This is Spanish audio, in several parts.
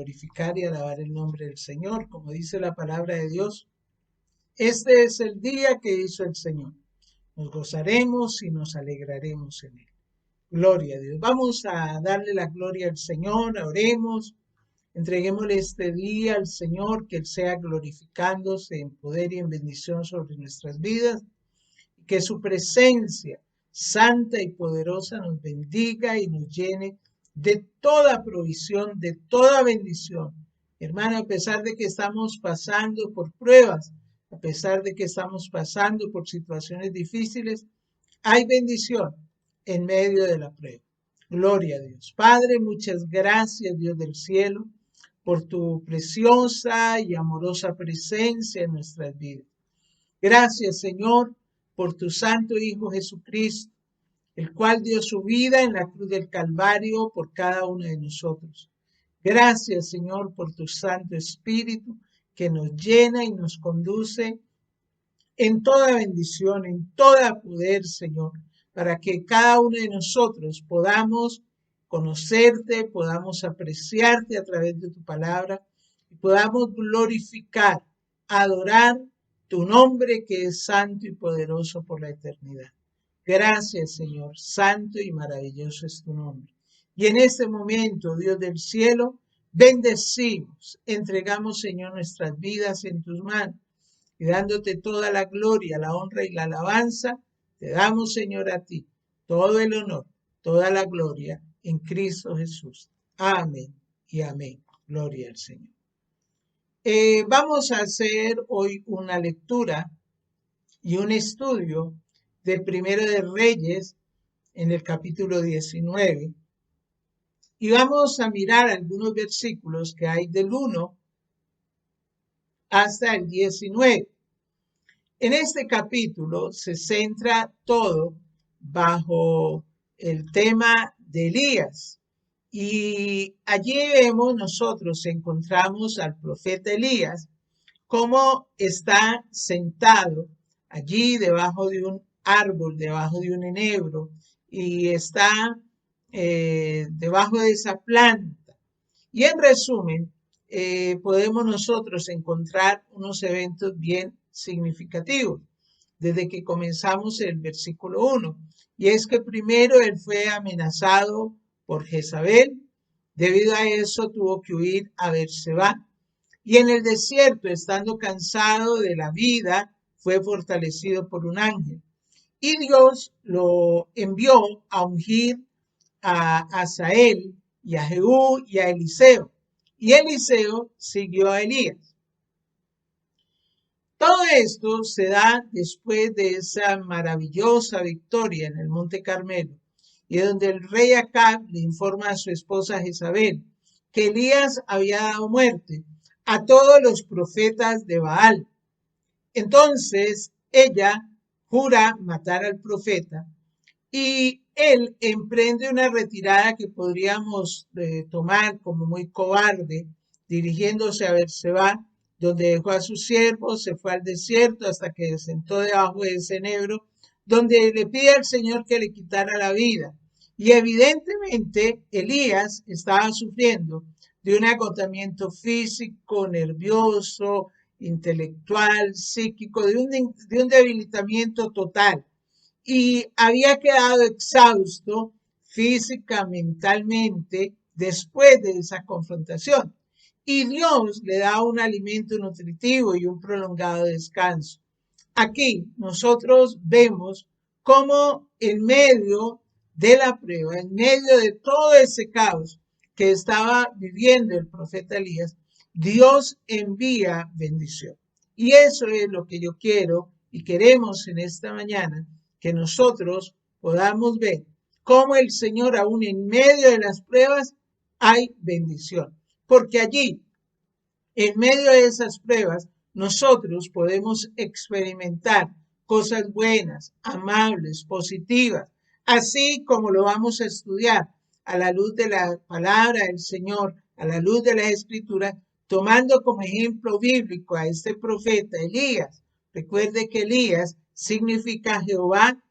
glorificar y alabar el nombre del Señor. Como dice la palabra de Dios, este es el día que hizo el Señor. Nos gozaremos y nos alegraremos en él. Gloria a Dios. Vamos a darle la gloria al Señor, oremos, entreguémosle este día al Señor, que Él sea glorificándose en poder y en bendición sobre nuestras vidas, que su presencia santa y poderosa nos bendiga y nos llene de toda provisión, de toda bendición. Hermano, a pesar de que estamos pasando por pruebas, a pesar de que estamos pasando por situaciones difíciles, hay bendición en medio de la prueba. Gloria a Dios. Padre, muchas gracias, Dios del cielo, por tu preciosa y amorosa presencia en nuestras vidas. Gracias, Señor, por tu Santo Hijo Jesucristo, el cual dio su vida en la cruz del Calvario por cada uno de nosotros. Gracias, Señor, por tu Santo Espíritu que nos llena y nos conduce en toda bendición, en toda poder, Señor, para que cada uno de nosotros podamos conocerte, podamos apreciarte a través de tu palabra y podamos glorificar, adorar tu nombre que es santo y poderoso por la eternidad. Gracias, Señor, santo y maravilloso es tu nombre. Y en este momento, Dios del cielo, bendecimos, entregamos, Señor, nuestras vidas en tus manos y dándote toda la gloria, la honra y la alabanza, te damos, Señor, a ti todo el honor, toda la gloria en Cristo Jesús. Amén y amén. Gloria al Señor. Vamos a hacer hoy una lectura y un estudio del Primero de Reyes en el capítulo 19. Y vamos a mirar algunos versículos que hay del 1 hasta el 19. En este capítulo se centra todo bajo el tema de Elías. Y allí encontramos al profeta Elías, cómo está sentado allí debajo de un árbol, debajo de un enebro, y está debajo de esa planta. Y en resumen, podemos nosotros encontrar unos eventos bien significativos desde que comenzamos el versículo 1. Y es que primero él fue amenazado por Jezabel. Debido a eso tuvo que huir a Berseba. Y en el desierto, estando cansado de la vida, fue fortalecido por un ángel. Y Dios lo envió a ungir a Asael y a Jehú y a Eliseo. Y Eliseo siguió a Elías. Todo esto se da después de esa maravillosa victoria en el Monte Carmelo, y donde el rey Acab le informa a su esposa Jezabel que Elías había dado muerte a todos los profetas de Baal. Entonces ella jura matar al profeta y él emprende una retirada que podríamos tomar como muy cobarde, dirigiéndose a Berseba, donde dejó a sus siervos, se fue al desierto hasta que se sentó debajo de ese enebro, donde le pide al Señor que le quitara la vida. Y evidentemente Elías estaba sufriendo de un agotamiento físico, nervioso, intelectual, psíquico, de un debilitamiento total. Y había quedado exhausto física, mentalmente, después de esa confrontación. Y Dios le da un alimento nutritivo y un prolongado descanso. Aquí nosotros vemos cómo en medio de la prueba, en medio de todo ese caos que estaba viviendo el profeta Elías, Dios envía bendición. Y eso es lo que yo quiero y queremos en esta mañana, que nosotros podamos ver cómo el Señor, aún en medio de las pruebas, hay bendición. Porque allí, en medio de esas pruebas, nosotros podemos experimentar cosas buenas, amables, positivas, así como lo vamos a estudiar a la luz de la palabra del Señor, a la luz de la Escritura, tomando como ejemplo bíblico a este profeta Elías. Recuerde que Elías significa Jehová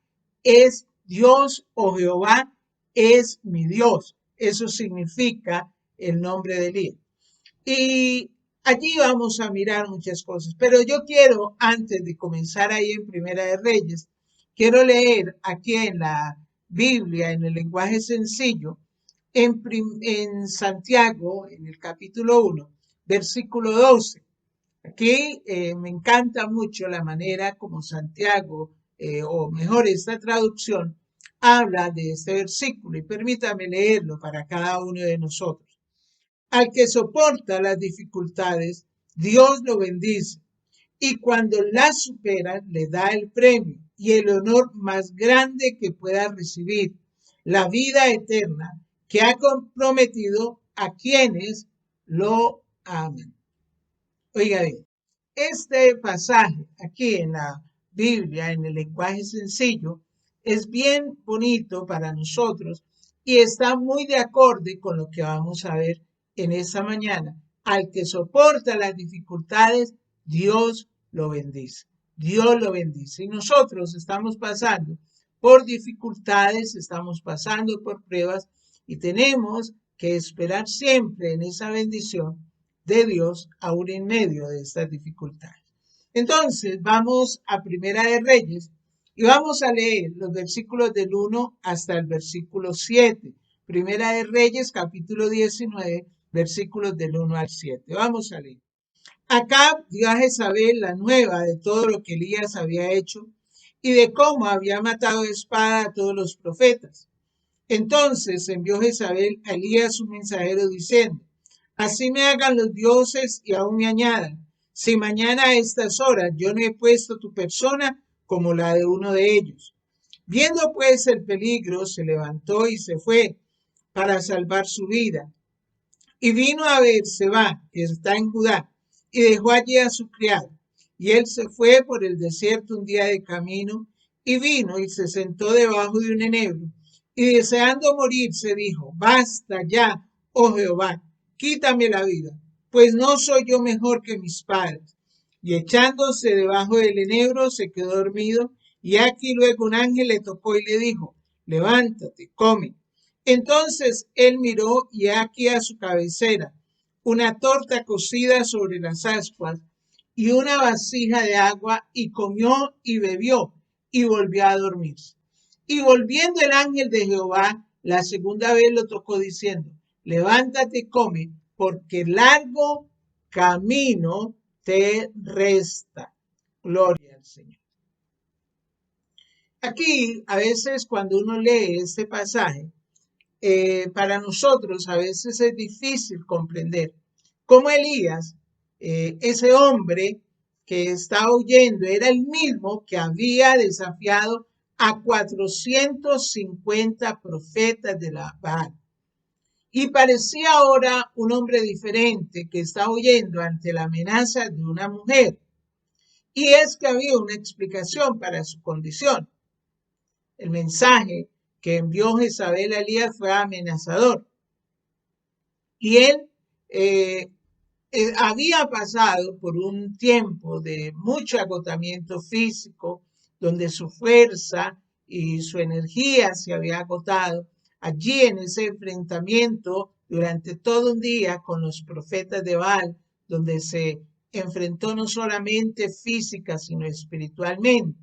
es Dios o Jehová es mi Dios. Eso significa el nombre de Elías. Y allí vamos a mirar muchas cosas. Pero yo quiero, antes de comenzar ahí en Primera de Reyes, quiero leer aquí en la Biblia, en el lenguaje sencillo, en Santiago, en el capítulo 1, versículo 12. Aquí me encanta mucho la manera como Santiago, o mejor esta traducción, habla de este versículo y permítame leerlo para cada uno de nosotros. Al que soporta las dificultades, Dios lo bendice y cuando las supera le da el premio y el honor más grande que pueda recibir, la vida eterna que ha comprometido a quienes lo aman. Oiga bien, este pasaje aquí en la Biblia, en el lenguaje sencillo, es bien bonito para nosotros y está muy de acorde con lo que vamos a ver en esta mañana. Al que soporta las dificultades, Dios lo bendice. Dios lo bendice. Y nosotros estamos pasando por dificultades, estamos pasando por pruebas y tenemos que esperar siempre en esa bendición de Dios aún en medio de estas dificultades. Entonces vamos a Primera de Reyes y vamos a leer los versículos del 1 hasta el versículo 7. Primera de Reyes, capítulo 19, versículos del 1 al 7. Vamos a leer. Acab dio a Jezabel la nueva de todo lo que Elías había hecho y de cómo había matado de espada a todos los profetas. Entonces envió Jezabel a Elías un mensajero diciendo: así me hagan los dioses y aún me añadan, si mañana a estas horas yo no he puesto tu persona como la de uno de ellos. Viendo pues el peligro, se levantó y se fue para salvar su vida. Y vino a Beerseba, que está en Judá, y dejó allí a su criado. Y él se fue por el desierto un día de camino, y vino y se sentó debajo de un enebro. Y deseando morir, se dijo: basta ya, oh Jehová, quítame la vida, pues no soy yo mejor que mis padres. Y echándose debajo del enebro, se quedó dormido, y aquí luego un ángel le tocó y le dijo: levántate, come. Entonces él miró y aquí a su cabecera una torta cocida sobre las ascuas y una vasija de agua, y comió y bebió y volvió a dormirse. Y volviendo el ángel de Jehová la segunda vez lo tocó diciendo: levántate y come, porque largo camino te resta. Gloria al Señor. Aquí, a veces cuando uno lee este pasaje, para nosotros a veces es difícil comprender cómo Elías, ese hombre que está huyendo, era el mismo que había desafiado a 450 profetas de la Baal. Y parecía ahora un hombre diferente que está huyendo ante la amenaza de una mujer. Y es que había una explicación para su condición. El mensaje que envió Jezabel a Elías fue amenazador. Y él había pasado por un tiempo de mucho agotamiento físico, donde su fuerza y su energía se había agotado. Allí en ese enfrentamiento durante todo un día con los profetas de Baal, donde se enfrentó no solamente física, sino espiritualmente.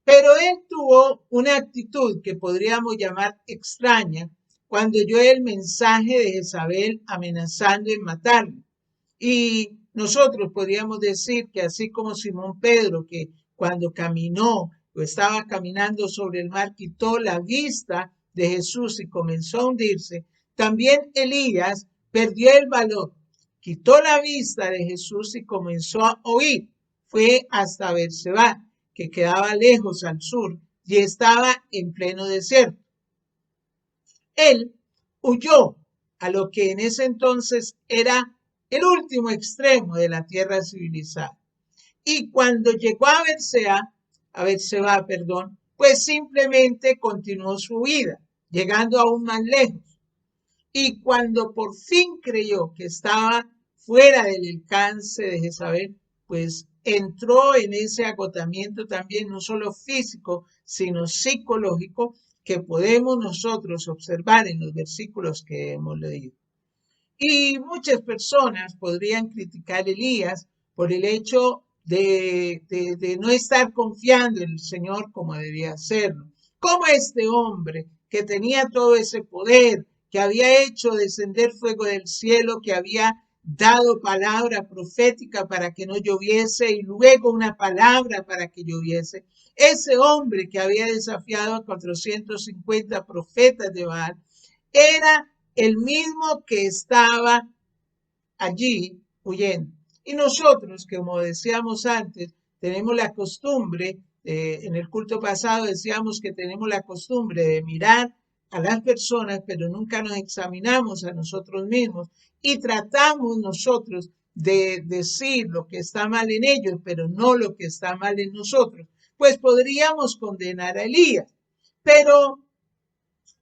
Pero él tuvo una actitud que podríamos llamar extraña cuando oyó el mensaje de Jezabel amenazando en matarlo. Y nosotros podríamos decir que así como Simón Pedro, que cuando caminó o estaba caminando sobre el mar, quitó la vista de Jesús y comenzó a hundirse, también Elías perdió el valor, quitó la vista de Jesús y comenzó a huir. Fue hasta Beerseba, que quedaba lejos al sur y estaba en pleno desierto. Él huyó a lo que en ese entonces era el último extremo de la tierra civilizada. Y cuando llegó a Beerseba, pues simplemente continuó su vida, llegando aún más lejos. Y cuando por fin creyó que estaba fuera del alcance de Jezabel, pues entró en ese agotamiento también, no solo físico, sino psicológico, que podemos nosotros observar en los versículos que hemos leído. Y muchas personas podrían criticar a Elías por el hecho de no estar confiando en el Señor como debía hacerlo. Como este hombre que tenía todo ese poder, que había hecho descender fuego del cielo, que había dado palabra profética para que no lloviese y luego una palabra para que lloviese. Ese hombre que había desafiado a 450 profetas de Baal era el mismo que estaba allí huyendo. Y nosotros, que como decíamos antes, tenemos la costumbre, en el culto pasado decíamos que tenemos la costumbre de mirar a las personas, pero nunca nos examinamos a nosotros mismos y tratamos nosotros de decir lo que está mal en ellos, pero no lo que está mal en nosotros. Pues podríamos condenar a Elías, pero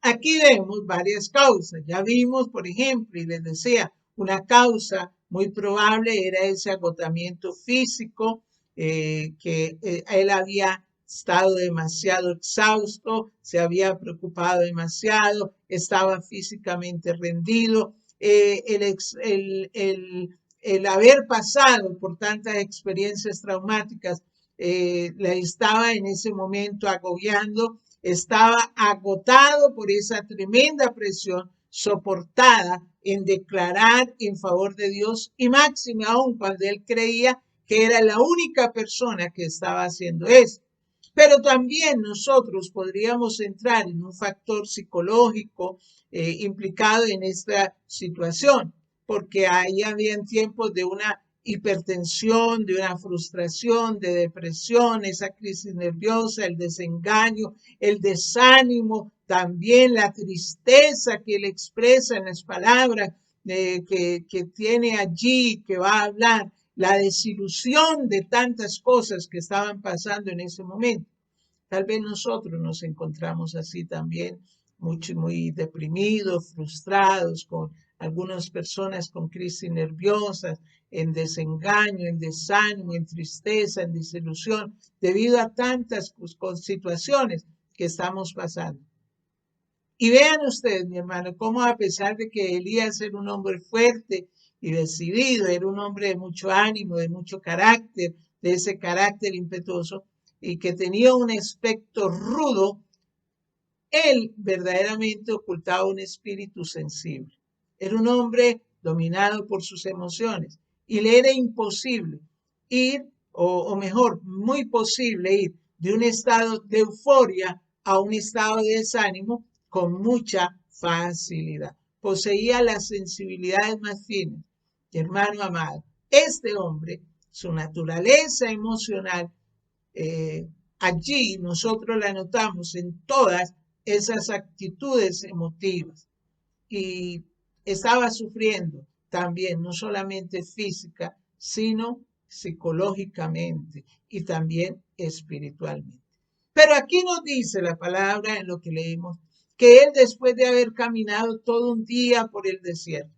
aquí vemos varias causas. Ya vimos, por ejemplo, y les decía, una causa muy probable era ese agotamiento físico, que él había estado demasiado exhausto, se había preocupado demasiado, estaba físicamente rendido, el haber pasado por tantas experiencias traumáticas le estaba en ese momento agobiando, estaba agotado por esa tremenda presión soportada en declarar en favor de Dios y máxime aún cuando él creía que era la única persona que estaba haciendo eso. Pero también nosotros podríamos entrar en un factor psicológico implicado en esta situación, porque ahí habían tiempos de una hipertensión, de una frustración, de depresión, esa crisis nerviosa, el desengaño, el desánimo, también la tristeza que él expresa en las palabras que tiene allí, que va a hablar, la desilusión de tantas cosas que estaban pasando en ese momento. Tal vez nosotros nos encontramos así también, muy deprimidos, frustrados, con algunas personas con crisis nerviosas, en desengaño, en desánimo, en tristeza, en desilusión, debido a tantas situaciones que estamos pasando. Y vean ustedes, mi hermano, cómo a pesar de que Elías era un hombre fuerte y decidido, era un hombre de mucho ánimo, de mucho carácter, de ese carácter impetuoso, y que tenía un aspecto rudo, él verdaderamente ocultaba un espíritu sensible. Era un hombre dominado por sus emociones y le era imposible ir, o mejor, muy posible ir de un estado de euforia a un estado de desánimo con mucha facilidad. Poseía las sensibilidades más finas. Hermano amado, este hombre, su naturaleza emocional, allí nosotros la notamos en todas esas actitudes emotivas y estaba sufriendo también, no solamente física, sino psicológicamente y también espiritualmente. Pero aquí nos dice la palabra en lo que leímos, que él después de haber caminado todo un día por el desierto,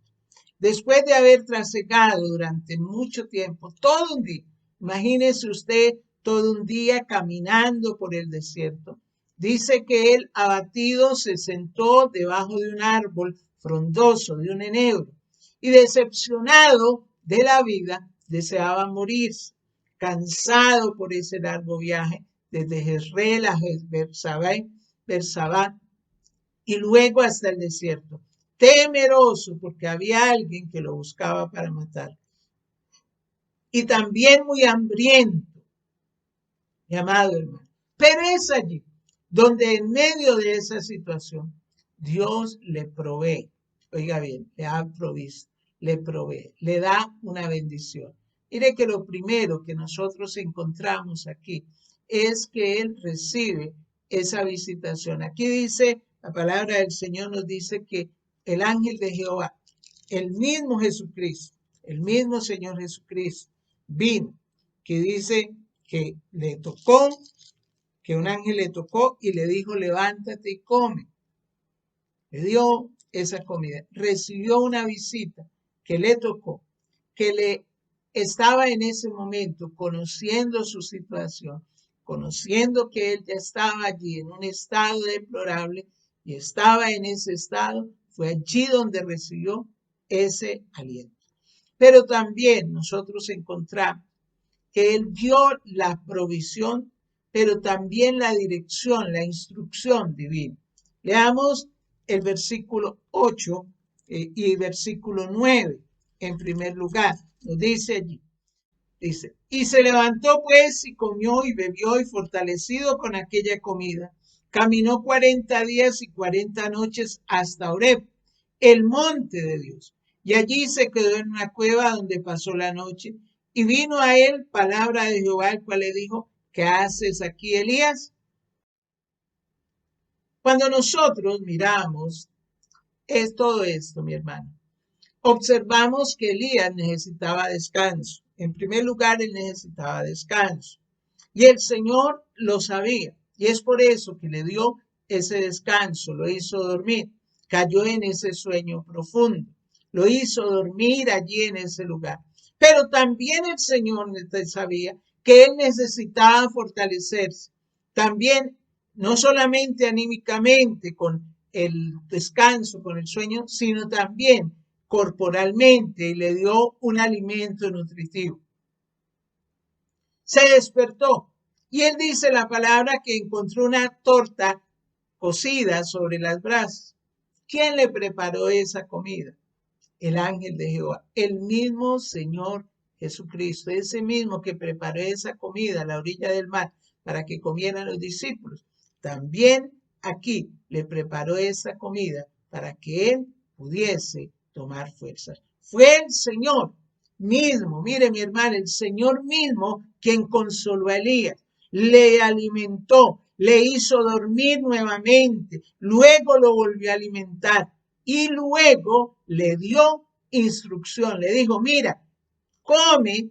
después de haber trasegado durante mucho tiempo, todo un día, imagínese usted todo un día caminando por el desierto, dice que él abatido se sentó debajo de un árbol frondoso, de un enebro, y decepcionado de la vida, deseaba morirse, cansado por ese largo viaje desde Jezreel a Bersabá y luego hasta el desierto, temeroso porque había alguien que lo buscaba para matar. Y también muy hambriento, mi amado hermano. Pero es allí donde en medio de esa situación Dios le provee. Oiga bien, le ha provisto, le provee, le da una bendición. Mire que lo primero que nosotros encontramos aquí es que Él recibe esa visitación. Aquí dice, la palabra del Señor nos dice que el ángel de Jehová, el mismo Jesucristo, el mismo Señor Jesucristo, vino, que dice que le tocó, que un ángel le tocó y le dijo, levántate y come. Le dio esa comida, recibió una visita que le tocó, que le estaba en ese momento conociendo su situación, conociendo que él ya estaba allí en un estado deplorable y estaba en ese estado, fue allí donde recibió ese aliento. Pero también nosotros encontramos que él vio la provisión, pero también la dirección, la instrucción divina. Leamos el versículo 8 y versículo 9 en primer lugar. Nos dice allí, dice, y se levantó pues y comió y bebió y fortalecido con aquella comida, caminó 40 días y 40 noches hasta Horeb, el monte de Dios. Y allí se quedó en una cueva donde pasó la noche. Y vino a él palabra de Jehová, el cual le dijo, ¿qué haces aquí, Elías? Cuando nosotros miramos es todo esto, mi hermano, observamos que Elías necesitaba descanso. En primer lugar, él necesitaba descanso. Y el Señor lo sabía. Y es por eso que le dio ese descanso, lo hizo dormir. Cayó en ese sueño profundo. Lo hizo dormir allí en ese lugar. Pero también el Señor sabía que él necesitaba fortalecerse. También, no solamente anímicamente con el descanso, con el sueño, sino también corporalmente, y le dio un alimento nutritivo. Se despertó y él dice la palabra que encontró una torta cocida sobre las brasas. ¿Quién le preparó esa comida? El ángel de Jehová, el mismo Señor Jesucristo, ese mismo que preparó esa comida a la orilla del mar para que comieran los discípulos. También aquí le preparó esa comida para que él pudiese tomar fuerzas. Fue el Señor mismo, mire mi hermano, el Señor mismo quien consoló a Elías, le alimentó, le hizo dormir nuevamente, luego lo volvió a alimentar y luego le dio instrucción, le dijo, mira, come,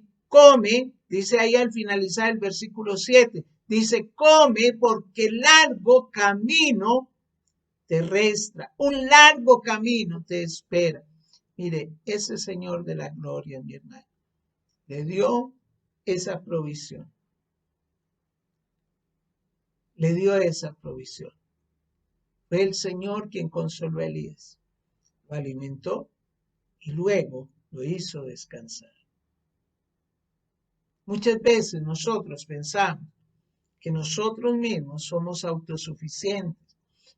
dice ahí al finalizar el versículo 7, dice, come porque largo camino te resta, un largo camino te espera. Mire, ese Señor de la gloria, mi hermano, le dio esa provisión. Le dio esa provisión. Fue el Señor quien consoló a Elías, lo alimentó y luego lo hizo descansar. Muchas veces nosotros pensamos que nosotros mismos somos autosuficientes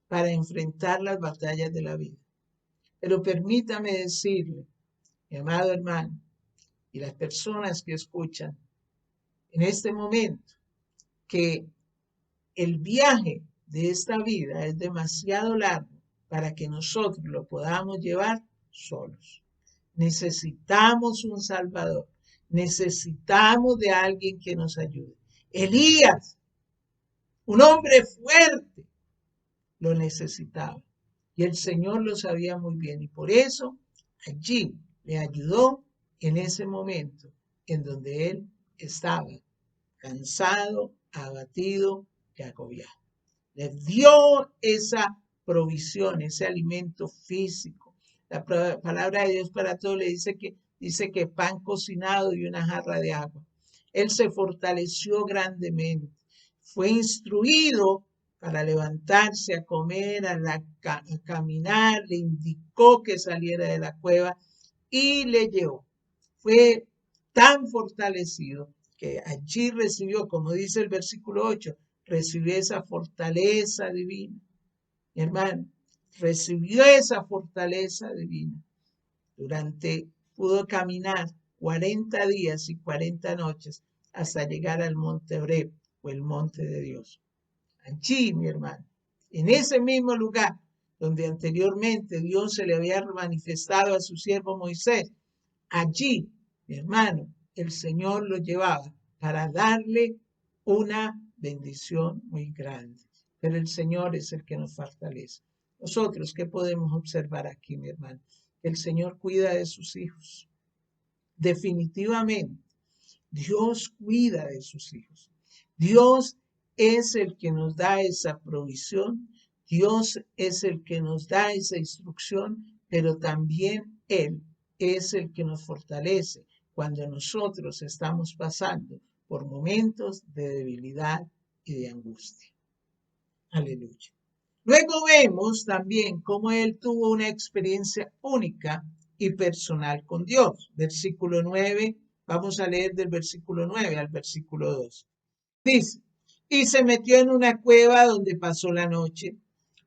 para enfrentar las batallas de la vida. Pero permítame decirle, mi amado hermano, y las personas que escuchan en este momento, que el viaje de esta vida es demasiado largo para que nosotros lo podamos llevar solos. Necesitamos un Salvador. Necesitamos de alguien que nos ayude. Elías, un hombre fuerte, lo necesitaba. Y el Señor lo sabía muy bien. Y por eso allí le ayudó en ese momento en donde él estaba cansado, abatido y agobiado. Le dio esa provisión, ese alimento físico. La palabra de Dios para todos le dice que pan cocinado y una jarra de agua. Él se fortaleció grandemente. Fue instruido para levantarse a comer, a caminar, le indicó que saliera de la cueva y le llevó. Fue tan fortalecido que allí recibió, como dice el versículo 8, recibió esa fortaleza divina. Mi hermano, recibió esa fortaleza divina. Pudo caminar 40 días y 40 noches hasta llegar al monte Horeb o el monte de Dios. Allí, mi hermano, en ese mismo lugar donde anteriormente Dios se le había manifestado a su siervo Moisés, allí, mi hermano, el Señor lo llevaba para darle una bendición muy grande. Pero el Señor es el que nos fortalece. Nosotros, ¿qué podemos observar aquí, mi hermano? El Señor cuida de sus hijos. Definitivamente, Dios cuida de sus hijos. Dios es el que nos da esa provisión. Dios es el que nos da esa instrucción, pero también Él es el que nos fortalece cuando nosotros estamos pasando por momentos de debilidad y de angustia. Aleluya. Luego vemos también cómo él tuvo una experiencia única y personal con Dios. Versículo 9, vamos a leer del versículo 9 al versículo 2. Dice, y se metió en una cueva donde pasó la noche,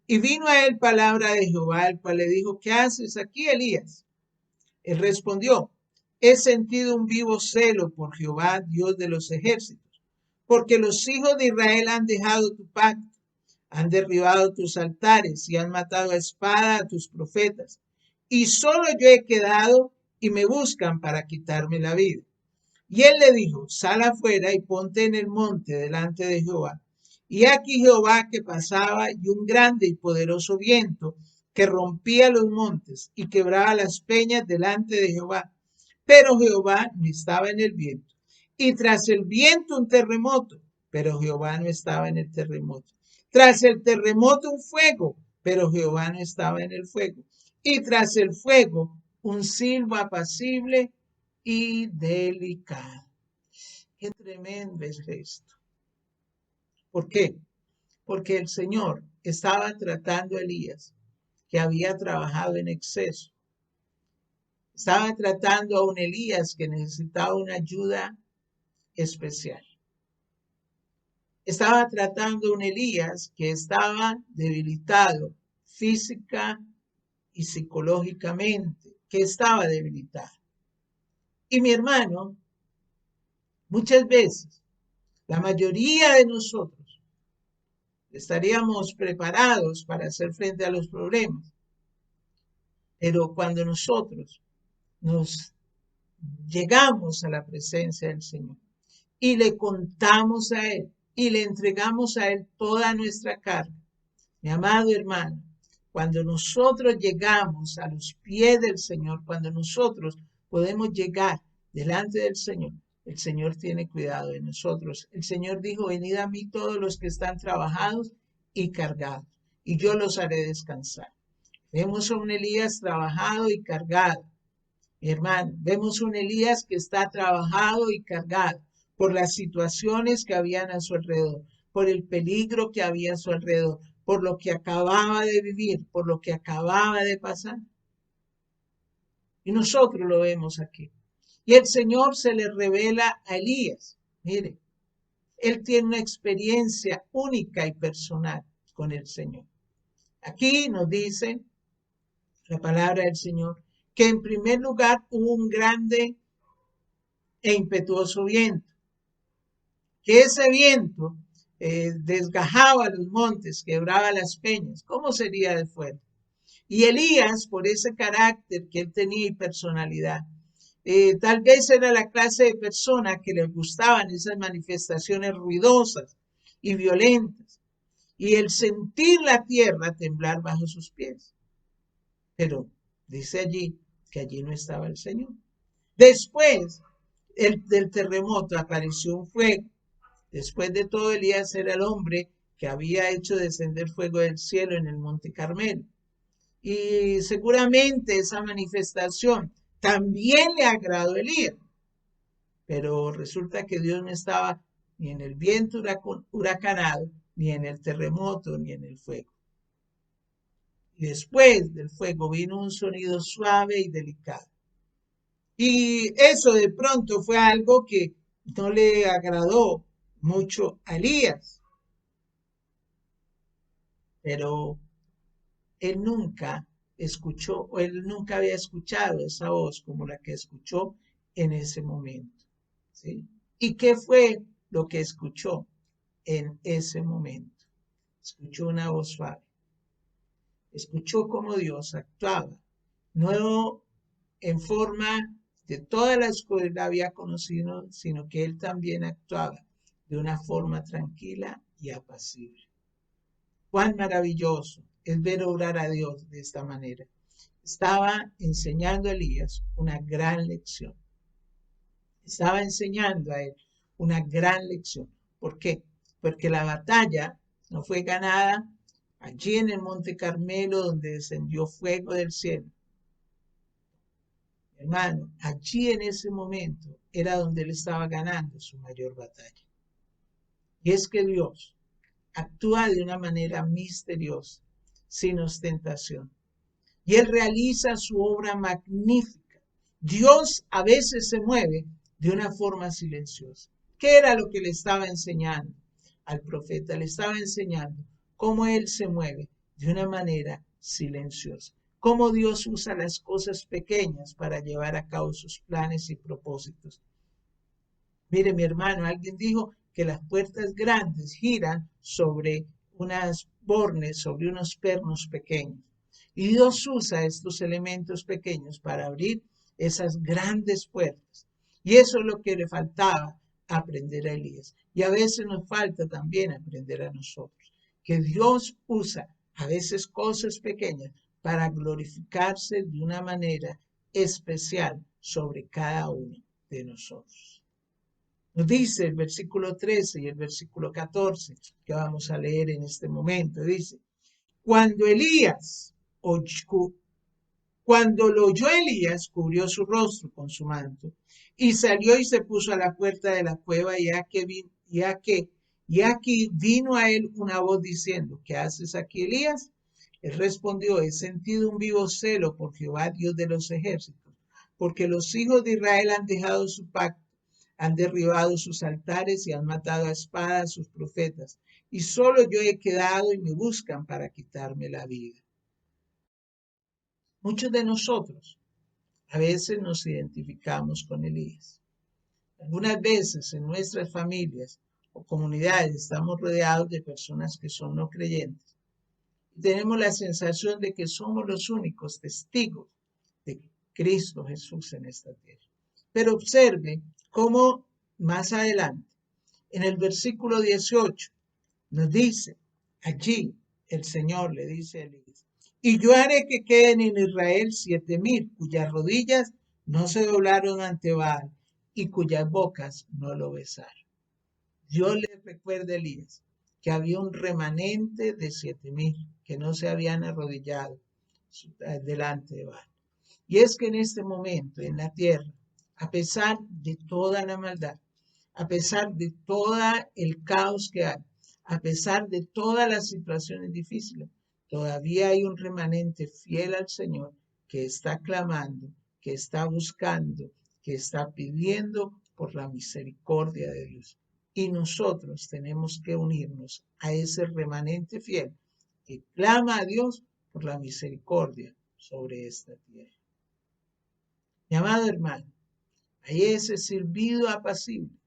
y vino a él palabra de Jehová, el cual le dijo, ¿qué haces aquí, Elías? Él respondió, he sentido un vivo celo por Jehová, Dios de los ejércitos, porque los hijos de Israel han dejado tu pacto, han derribado tus altares y han matado a espada a tus profetas, y solo yo he quedado y me buscan para quitarme la vida. Y él le dijo, sal afuera y ponte en el monte delante de Jehová. Y aquí Jehová que pasaba y un grande y poderoso viento que rompía los montes y quebraba las peñas delante de Jehová. Pero Jehová no estaba en el viento. Y tras el viento un terremoto, pero Jehová no estaba en el terremoto. Tras el terremoto un fuego, pero Jehová no estaba en el fuego. Y tras el fuego un silbo apacible y delicado. Qué tremendo es esto. ¿Por qué? Porque el Señor estaba tratando a Elías, que había trabajado en exceso. Estaba tratando a un Elías que necesitaba una ayuda especial. Estaba tratando a un Elías que estaba debilitado física y psicológicamente, que estaba debilitado. Y mi hermano, muchas veces, la mayoría de nosotros, estaríamos preparados para hacer frente a los problemas. Pero cuando nosotros nos llegamos a la presencia del Señor y le contamos a Él y le entregamos a Él toda nuestra carga, mi amado hermano, cuando nosotros llegamos a los pies del Señor, cuando nosotros podemos llegar delante del Señor, el Señor tiene cuidado de nosotros. El Señor dijo, venid a mí todos los que están trabajados y cargados, y yo los haré descansar. Vemos a un Elías trabajado y cargado, mi hermano. Vemos un Elías que está trabajado y cargado por las situaciones que habían a su alrededor, por el peligro que había a su alrededor, por lo que acababa de vivir, por lo que acababa de pasar. Y nosotros lo vemos aquí. Y el Señor se le revela a Elías. Mire, él tiene una experiencia única y personal con el Señor. Aquí nos dice la palabra del Señor que en primer lugar hubo un grande e impetuoso viento, que ese viento desgajaba los montes, quebraba las peñas. ¿Cómo sería de fuerte? Y Elías, por ese carácter que él tenía y personalidad, tal vez era la clase de persona que le gustaban esas manifestaciones ruidosas y violentas, y el sentir la tierra temblar bajo sus pies. Pero dice allí que allí no estaba el Señor. Después del terremoto apareció un fuego. Después de todo, Elías era el hombre que había hecho descender fuego del cielo en el monte Carmelo. Y seguramente esa manifestación también le agradó a Elías. Pero resulta que Dios no estaba ni en el viento huracanado, ni en el terremoto, ni en el fuego. Y después del fuego vino un sonido suave y delicado. Y eso de pronto fue algo que no le agradó mucho a Elías. Pero él nunca escuchó, o él nunca había escuchado esa voz como la que escuchó en ese momento. ¿Sí? ¿Y qué fue lo que escuchó en ese momento? Escuchó una voz suave. Escuchó cómo Dios actuaba, no en forma de toda la escuela había conocido, sino que él también actuaba de una forma tranquila y apacible. Cuán maravilloso es ver obrar a Dios de esta manera. Estaba enseñando a Elías una gran lección. Estaba enseñando a él una gran lección. ¿Por qué? Porque la batalla no fue ganada allí en el Monte Carmelo donde descendió fuego del cielo. Hermano, allí en ese momento era donde él estaba ganando su mayor batalla. Y es que Dios actúa de una manera misteriosa, sin ostentación. y Él realiza su obra magnífica. Dios a veces se mueve de una forma silenciosa. ¿Qué era lo que le estaba enseñando al profeta? Le estaba enseñando cómo Él se mueve de una manera silenciosa. Cómo Dios usa las cosas pequeñas para llevar a cabo sus planes y propósitos. Mire, mi hermano, alguien dijo que las puertas grandes giran sobre unas bornes, sobre unos pernos pequeños. Y Dios usa estos elementos pequeños para abrir esas grandes puertas. Y eso es lo que le faltaba aprender a Elías. Y a veces nos falta también aprender a nosotros. Que Dios usa a veces cosas pequeñas para glorificarse de una manera especial sobre cada uno de nosotros. Nos dice el versículo 13 y el versículo 14 que vamos a leer en este momento. Dice, cuando lo oyó Elías, cubrió su rostro con su manto y salió y se puso a la puerta de la cueva y aquí vino a él una voz diciendo, ¿qué haces aquí, Elías? Él respondió, he sentido un vivo celo por Jehová, Dios de los ejércitos, porque los hijos de Israel han dejado su pacto, han derribado sus altares y han matado a espada a sus profetas, y solo yo he quedado y me buscan para quitarme la vida. Muchos de nosotros a veces nos identificamos con Elías. Algunas veces en nuestras familias o comunidades estamos rodeados de personas que son no creyentes. Tenemos la sensación de que somos los únicos testigos de Cristo Jesús en esta tierra. Pero observe cómo más adelante, en el versículo 18, nos dice, allí el Señor le dice a Elías, y yo haré que queden en Israel 7,000 cuyas rodillas no se doblaron ante Baal y cuyas bocas no lo besaron. Dios le recuerda a Elías que había un remanente de 7,000 que no se habían arrodillado delante de Baal. Y es que en este momento en la tierra, a pesar de toda la maldad, a pesar de todo el caos que hay, a pesar de todas las situaciones difíciles, todavía hay un remanente fiel al Señor que está clamando, que está buscando, que está pidiendo por la misericordia de Dios. Y nosotros tenemos que unirnos a ese remanente fiel que clama a Dios por la misericordia sobre esta tierra. Mi amado hermano, ahí ese silbido apacible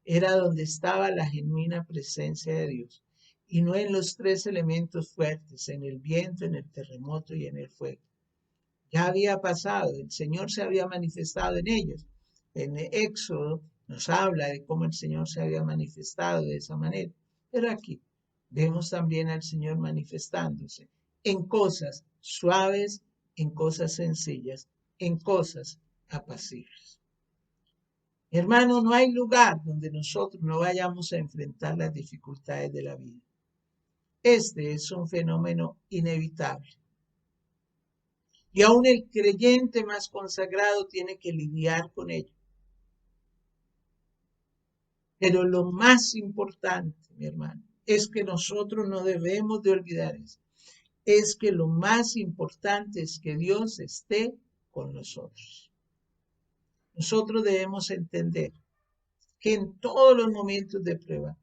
era donde estaba la genuina presencia de Dios y no en los tres elementos fuertes, en el viento, en el terremoto y en el fuego. Ya había pasado, el Señor se había manifestado en ellos. En Éxodo nos habla de cómo el Señor se había manifestado de esa manera. Pero aquí vemos también al Señor manifestándose en cosas suaves, en cosas sencillas, en cosas apacibles. Hermano, no hay lugar donde nosotros no vayamos a enfrentar las dificultades de la vida. Este es un fenómeno inevitable. Y aún el creyente más consagrado tiene que lidiar con ello. Pero lo más importante, mi hermano, es que nosotros no debemos de olvidar eso. Es que lo más importante es que Dios esté con nosotros. Nosotros debemos entender que en todos los momentos de prueba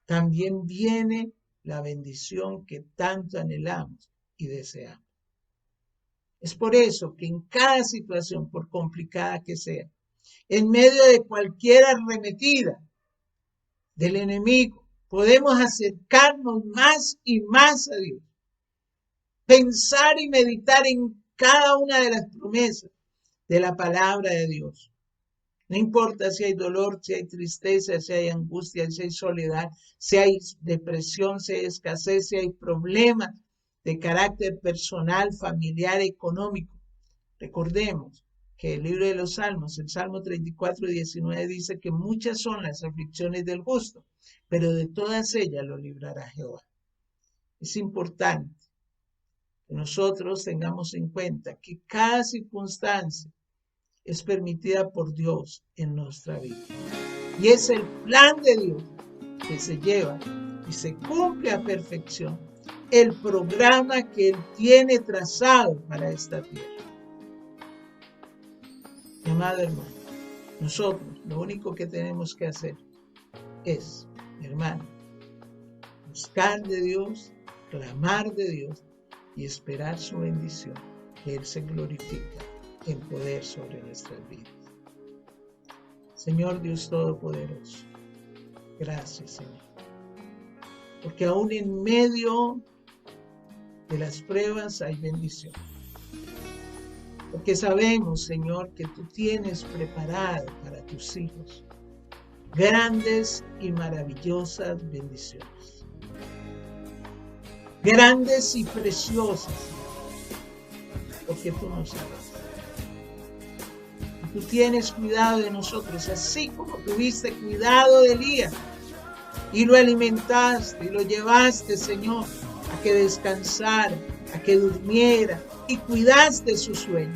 también viene la bendición que tanto anhelamos y deseamos. Es por eso que en cada situación, por complicada que sea, en medio de cualquier arremetida del enemigo, podemos acercarnos más y más a Dios. Pensar y meditar en cada una de las promesas de la palabra de Dios. No importa si hay dolor, si hay tristeza, si hay angustia, si hay soledad, si hay depresión, si hay escasez, si hay problemas de carácter personal, familiar, económico. Recordemos que el libro de los Salmos, el Salmo 34:19 dice que muchas son las aflicciones del justo, pero de todas ellas lo librará Jehová. Es importante que nosotros tengamos en cuenta que cada circunstancia es permitida por Dios en nuestra vida. Y es el plan de Dios que se lleva y se cumple a perfección el programa que Él tiene trazado para esta tierra. Mi amado hermano, nosotros lo único que tenemos que hacer es, mi hermano, buscar de Dios, clamar de Dios y esperar su bendición, que Él se glorifica en poder sobre nuestras vidas. Señor Dios Todopoderoso, gracias, Señor, porque aún en medio de las pruebas hay bendición. Porque sabemos, Señor, que tú tienes preparado para tus hijos grandes y maravillosas bendiciones. Grandes y preciosas, porque tú nos amas. Tú tienes cuidado de nosotros, así como tuviste cuidado de Elías y lo alimentaste y lo llevaste, Señor, a que descansara, a que durmiera y cuidaste su sueño.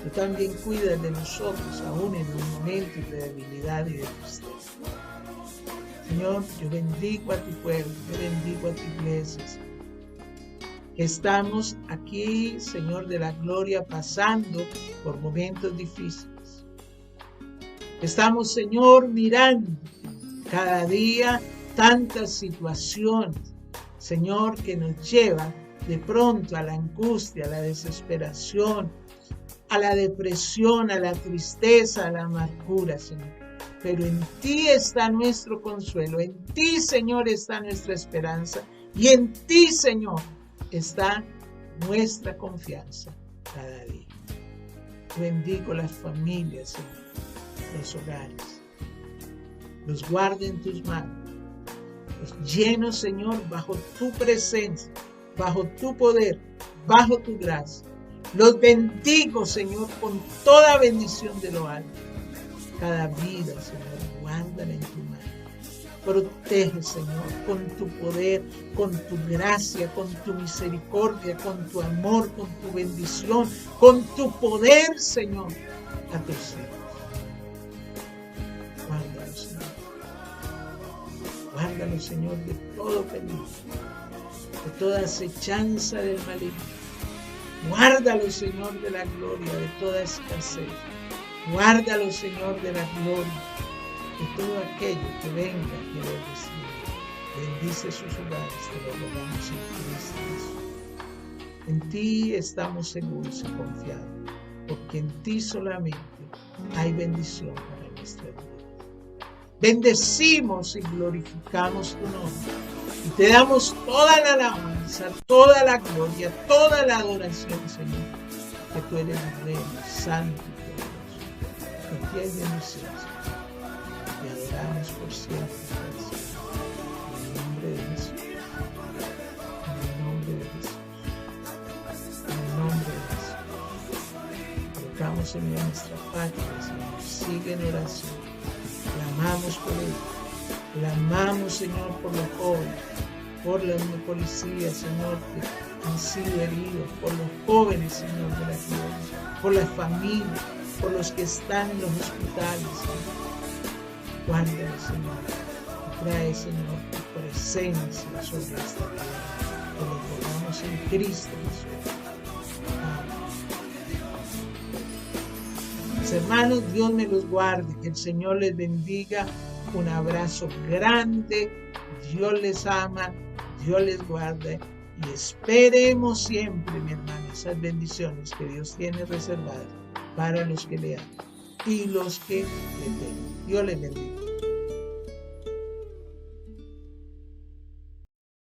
Tú también cuidas de nosotros aún en los momentos de debilidad y de tristeza. Señor, yo bendigo a tu pueblo, yo bendigo a tu iglesia. Estamos aquí, Señor de la gloria, pasando por momentos difíciles. Estamos, Señor, mirando cada día tantas situaciones, Señor, que nos llevan de pronto a la angustia, a la desesperación, a la depresión, a la tristeza, a la amargura, Señor. Pero en ti está nuestro consuelo, en ti, Señor, está nuestra esperanza y en ti, Señor, está nuestra confianza cada día. Bendigo las familias, Señor, los hogares. Los guardo en tus manos. Los lleno, Señor, bajo tu presencia, bajo tu poder, bajo tu gracia. Los bendigo, Señor, con toda bendición de lo alto. Cada vida, Señor, guárdala en tu mano. Protege, Señor, con tu poder, con tu gracia, con tu misericordia, con tu amor, con tu bendición, con tu poder, Señor, a tus hijos. Guárdalo, Señor. Guárdalo, Señor, de todo peligro, de toda acechanza del maligno. Guárdalo, Señor, de la gloria, de toda escasez. Guárdalo, Señor, de la gloria, de todo aquello que venga a querer recibir. Bendice sus hogares, te lo rogamos en Cristo Jesús. En ti estamos seguros y confiados, porque en ti solamente hay bendición para nuestra vida. Bendecimos y glorificamos tu nombre y te damos toda la alabanza, toda la gloria, toda la adoración, Señor, que tú eres Rey, santo y poderoso. En ti hay bendición, Señor. Te adoramos por siempre, Señor. En el nombre de Jesús. En el nombre de Jesús. En el nombre de Jesús. Colocamos, Señor, nuestra patria, Señor. Sigue en oración. Clamamos por él. Clamamos, Señor, por los jóvenes, por los policías, Señor, que han sido heridos, por los jóvenes, Señor, de la tierra, por las familias, por los que están en los hospitales, Señor. Guárdalos, Señor. Trae, Señor, tu presencia sobre esta tierra. Te lo rogamos en Cristo Jesús. Mis hermanos, Dios me los guarde, que el Señor les bendiga. Un abrazo grande. Dios les ama, Dios les guarde y esperemos siempre, mi hermano, esas bendiciones que Dios tiene reservadas para los que le aman y los que le temen. Dios les bendiga.